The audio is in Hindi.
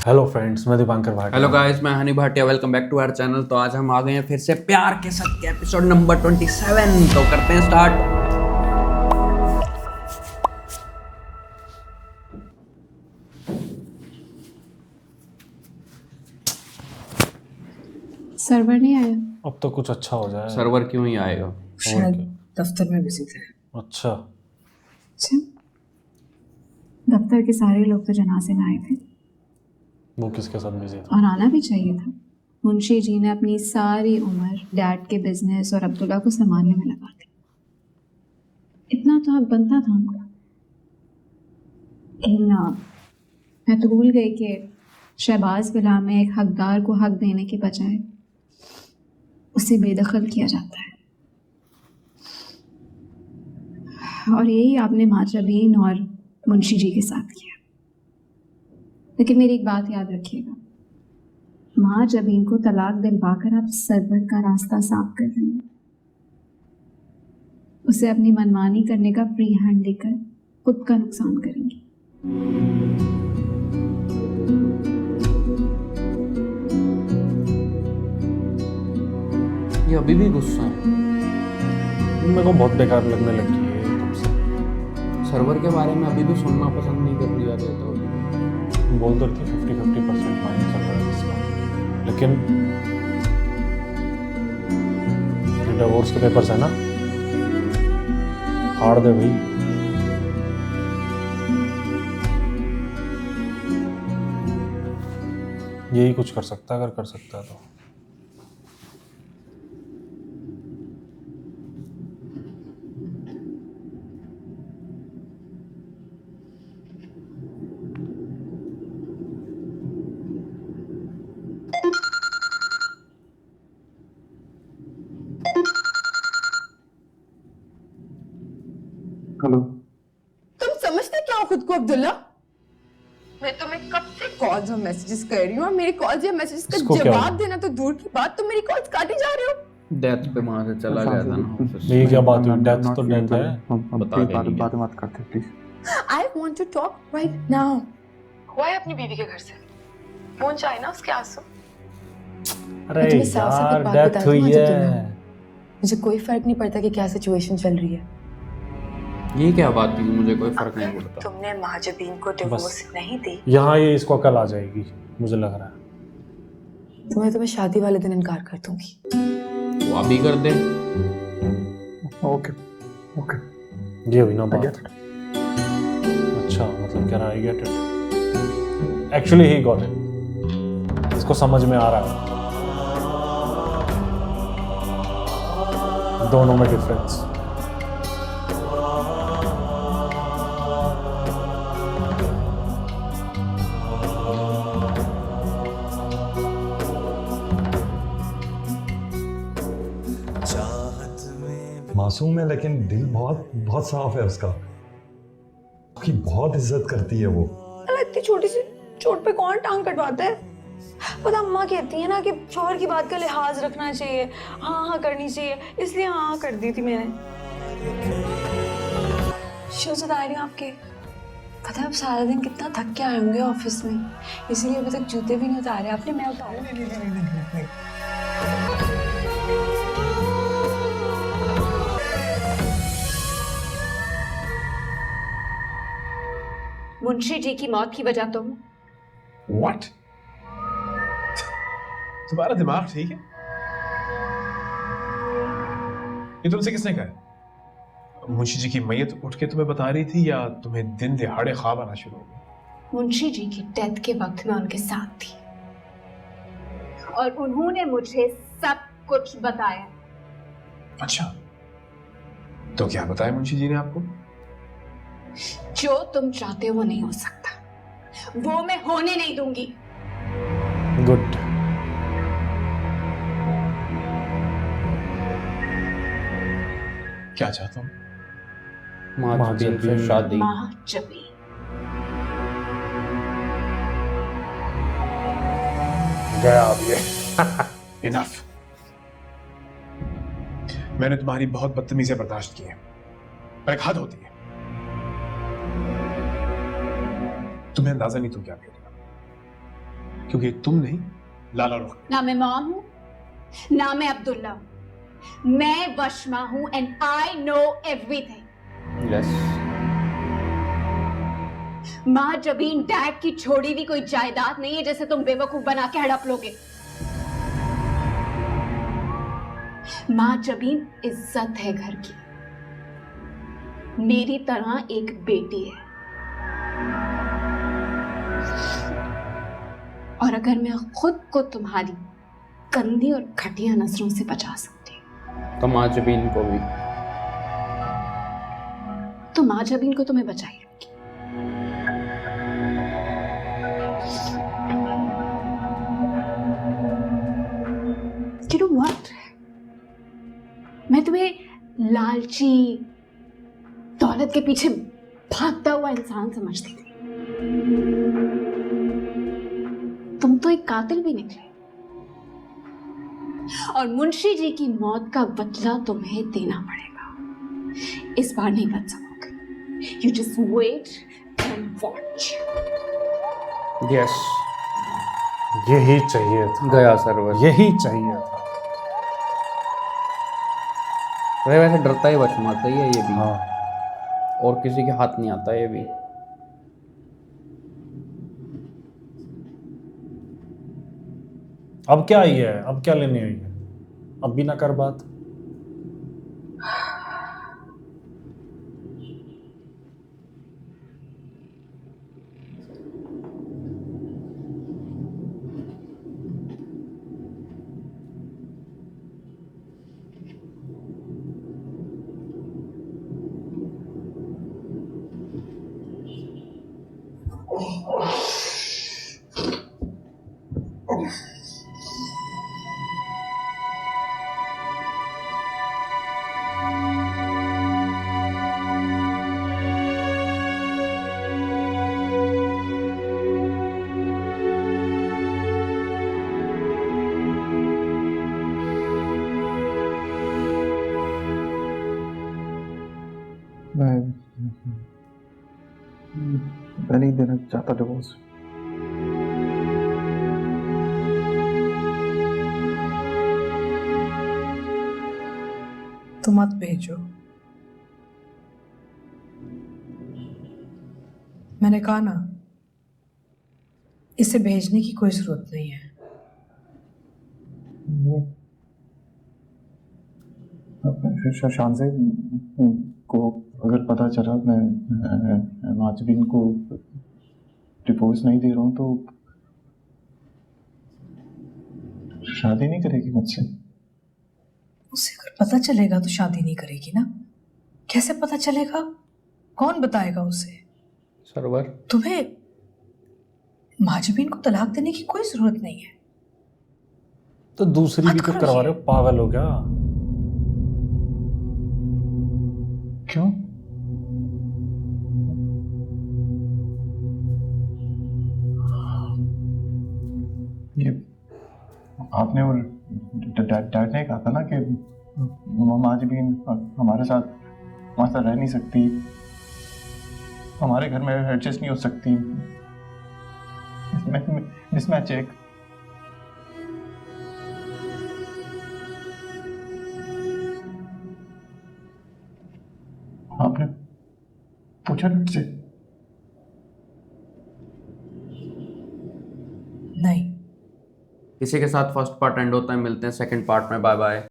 हेलो फ्रेंड्स, मैं दीपांकर भाटिया। हेलो गाइस, मैं Honey Bhatia. Welcome back to our channel. तो आज हम आ गए हैं फिर से प्यार के साथ के एपिसोड नंबर 27। तो करते हैं स्टार्ट। सर्वर नहीं आया। अब तो कुछ अच्छा हो जाए। सर्वर क्यों ही आएगा? शायद दफ्तर में बिजी थे। अच्छा, अच्छा, दफ्तर के सारे लोग तो जनाजे में आए थे वो किसके साथ बिजी था? और आना भी चाहिए था। मुंशी जी ने अपनी सारी उम्र डैड के बिजनेस और अब्दुल्ला को संभालने में लगा दी। इतना तो हक बनता था उनका। मैं तो भूल गई कि शहबाज विला में एक हकदार को हक देने के बजाय उसे बेदखल किया जाता है। और यही आपने माजबीन और मुंशी जी के साथ किया। लेकिन मेरी एक बात याद रखिएगा, माँ जबीन को तलाक दिलवाकर आप सरवर का रास्ता साफ कर रही हैं। उसे अपनी मनमानी करने का फ्री हैंड देकर खुद का नुकसान करेंगी। ये अभी भी गुस्सा है। मेरे को बहुत बेकार लगने लगी है तुमसे। सर्वर के बारे में अभी भी सुनना पसंद नहीं कर रही है। तो बोल तो रही 50-50% माइनस चल रहा है इसका, लेकिन ये डिवोर्स के पेपर्स है ना, फाड़ दे भाई। यही कुछ कर सकता है, अगर कर सकता है तो। हेलो। तुम समझते क्या हो खुद को अब्दुल्ला? मैं तुम्हें कब से कॉल्स और मैसेजेस कर रही हूँ और मेरी कॉल्स या मैसेजेस का इसको क्या जवाब हुआ? देना तो दूर की बात, तुम मेरी कॉल्स काटे जा रहे हो। डेथ पे वहां से चला गया था ना ऑफिस। ये क्या बात हुई? डेथ तो डेथ है। बता के नहीं बात मत करते please. I want to talk right now. हुआ है अपनी बीवी के घर से, फोन चाहिए ना उसके आंसू। अरे तुम्हें साफ-साफ यार, एक बात डेथ बता हुई दूं आज है। तुम्हें? मुझे कोई फर्क नहीं पड़ता कि क्या सिचुएशन चल रही है। ये क्या बात थी? मुझे कोई फर्क नहीं पड़ता। तुमने महाजबीन को डिवोर्स नहीं दी यहाँ ये इसको अकल आ जाएगी, मुझे लग रहा है। तुम्हें शादी वाले दिन इनकार कर दूंगी। वो अभी कर दे। Okay okay. ये हुई ना I बात। get it. अच्छा, मतलब कह रहा है I get it. Actually he got it. इसको समझ में आ रहा है दोनों में डिफरेंस। मासूम है लेकिन दिल बहुत बहुत साफ है उसका। उसकी बहुत इज्जत करती है वो। इतनी छोटी सी चोट पे कौन टांग कटवाता है? पता अम्मा कहती है ना कि शौहर की बात का लिहाज रखना चाहिए, हाँ हाँ करनी चाहिए, इसलिए हाँ हाँ कर दी थी मैंने। शूज उतार रही हूँ आपके। पता है आप सारा दिन कितना थक के आए होंगे ऑफिस में, इसीलिए अभी तक जूते भी नहीं उतारे आपने। मैं उतारूँ? मुंशी जी की मौत की वजह तुम। What? तुम्हारा दिमाग ठीक है? ये तुमसे किसने कहा? मुंशी जी की मैयत उठ के तुम्हें बता रही थी या तुम्हें दिन दिहाड़े ख्वाब आना शुरू हो गए? मुंशी जी की डेथ के वक्त मैं उनके साथ थी और उन्होंने मुझे सब कुछ बताया। अच्छा, तो क्या बताया मुंशी जी ने आपको? जो तुम चाहते हो वो नहीं हो सकता, वो मैं होने नहीं दूंगी। गुड। क्या चाहता हूँ? महाजबीन से शादी। महाजबीन। गया अब ये। इनफ। मैंने तुम्हारी बहुत बदतमीजी बर्दाश्त की है, पर एक हद होती है। तुम्हें अंदाजा नहीं तुम क्या कह रहे हो। क्योंकि तुम नहीं, लाला रोक। ना मैं मॉम हूँ, ना मैं अब्दुल्ला हूँ, मैं वशमा हूँ and I know everything. Yes. माँ जबीन डैड की छोड़ी हुई कोई जायदाद नहीं है जैसे तुम बेवकूफ बना के हड़प लोगे। माँ जबीन इज्जत है घर की, मेरी तरह एक बेटी है। और अगर मैं खुद को तुम्हारी गंदी और घटिया नजरों से बचा सकती हूँ तो माँ जबीन को भी। तो माँ जबीन को तुम्हें बचाई रखी। You know what? मैं तुम्हें लालची, दौलत के पीछे भागता हुआ इंसान समझती थी। तुम तो एक कातिल भी निकले, और मुंशी जी की मौत का बदला तुम्हें देना पड़ेगा। इस बार नहीं बच सकोगे। You just wait and watch. Yes. यही चाहिए था, गया सर्वर। यही चाहिए था। वैसे डरता ही वशमा से ही है ये भी। हाँ, और किसी के हाथ नहीं आता ये भी। अब क्या आई है, अब क्या लेने आई है? अब भी ना कर बात। मैं नहीं देना चाहता डिवोर्स। तो मत भेजो। मैंने कहा ना, इसे भेजने की कोई जरूरत नहीं है। शानज़े को अगर पता चला मैं माजबीन को डिवोर्स नहीं दे रहा हूँ तो शादी नहीं करेगी मुझसे। उसे अगर पता चलेगा तो शादी नहीं करेगी ना। कैसे पता चलेगा? कौन बताएगा उसे? सर्वर। तुम्हें माजबीन को तलाक देने की कोई जरूरत नहीं है। तो दूसरी भी मत तो करो करवा ये। रहे हो, पागल हो क्या? क्यों? ये आपने और डैड ने कहा था ना कि माजबीन हमारे साथ रह नहीं सकती, हमारे घर में एडजस्ट नहीं हो सकती। मिसमैच एक। आपने पूछा मुझसे? नहीं। इसी के साथ फर्स्ट पार्ट एंड होता है। मिलते हैं सेकंड पार्ट में। Bye bye.